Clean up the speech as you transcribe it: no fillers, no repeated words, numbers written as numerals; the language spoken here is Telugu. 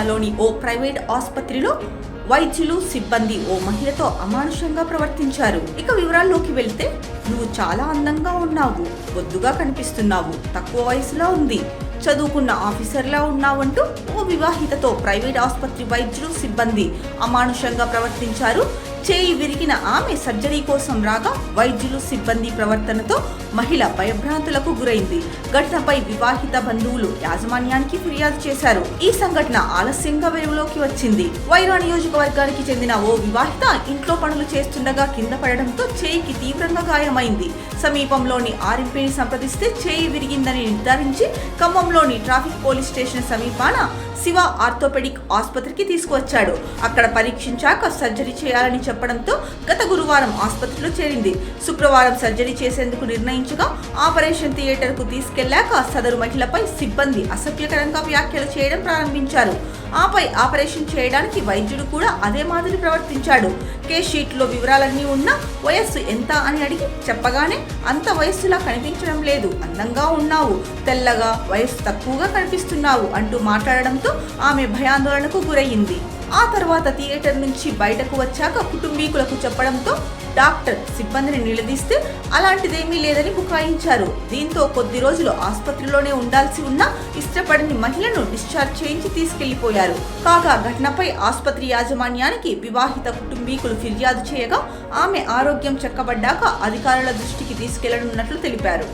తెలంగాణలోని ఓ ప్రైవేట్ ఆసుపత్రిలో వైద్యులు సిబ్బంది ఓ మహిళతో అమానుషంగా ప్రవర్తించారు. ఇక వివరాల్లోకి వెళ్తే, నువ్వు చాలా అందంగా ఉన్నావు, బొద్దుగా కనిపిస్తున్నావు, తక్కువ వయసులో ఉంది, చదువుకున్న ఆఫీసర్లా ఉన్నావంటూ ఓ వివాహితతో ప్రైవేట్ ఆసుపత్రి వైద్యులు సిబ్బంది అమానుషంగా ప్రవర్తించారు. చేయి విరిగిన ఆమె సర్జరీ కోసం రాగా వైద్యులు సిబ్బంది ప్రవర్తనతో మహిళ భయభ్రాంతులకు గురైంది. ఘటనపై వివాహిత బంధువులు యాజమాన్యానికి ఫిర్యాదు చేశారు. ఈ సంఘటన ఆలస్యంగా వెలుగులోకి వచ్చింది. వైరా నియోజకవర్గానికి చెందిన ఓ వివాహిత ఇంట్లో పనులు చేస్తుండగా కింద పడడంతో చేయికి తీవ్రంగా గాయమైంది. సమీపంలోని ఆర్ఎంపీని సంప్రదిస్తే చేయి విరిగిందని నిర్ధారించి ఖమ్మంలోని ట్రాఫిక్ పోలీస్ స్టేషన్ సమీపాన శివ ఆర్థోపెడిక్ ఆసుపత్రికి తీసుకువచ్చాడు. అక్కడ పరీక్షించాక సర్జరీ చేయాలని చెప్పడంతో గత గురువారం ఆసుపత్రిలో చేరింది. శుక్రవారం సర్జరీ చేసేందుకు నిర్ణయించగా ఆపరేషన్ థియేటర్ కు తీసుకెళ్లాక సదరు మహిళపై సిబ్బంది అసభ్యకరంగా వ్యాఖ్యలు చేయడం ప్రారంభించారు. ఆపై ఆపరేషన్ చేయడానికి వైద్యుడు కూడా అదే మాదిరి ప్రవర్తించాడు. కేస్ షీట్ లో వివరాలన్నీ ఉన్నా వయస్సు ఎంత అని అడిగి చెప్పగానే అంత వయస్సులా కనిపించడం లేదు, అందంగా ఉన్నావు, తెల్లగా, వయస్సు తక్కువగా కనిపిస్తున్నావు అంటూ మాట్లాడడంతో ఆమె భయాందోళనకు గురయ్యింది. ఆ తర్వాత థియేటర్ నుంచి బయటకు వచ్చాక కుటుంబీకులకు చెప్పడంతో డాక్టర్ సిబ్బందిని నిలదీస్తే అలాంటిదేమీ లేదని బుకాయించారు. దీంతో కొద్ది రోజులు ఆసుపత్రిలోనే ఉండాల్సి ఉన్న ఇష్టపడని మహిళను డిశ్చార్జ్ చేయించి తీసుకెళ్లిపోయారు. కాగా ఘటనపై ఆసుపత్రి యాజమాన్యానికి వివాహిత కుటుంబీకులు ఫిర్యాదు చేయగా ఆమె ఆరోగ్యం చక్కబడ్డాక అధికారుల దృష్టికి తీసుకెళ్లనున్నట్లు తెలిపారు.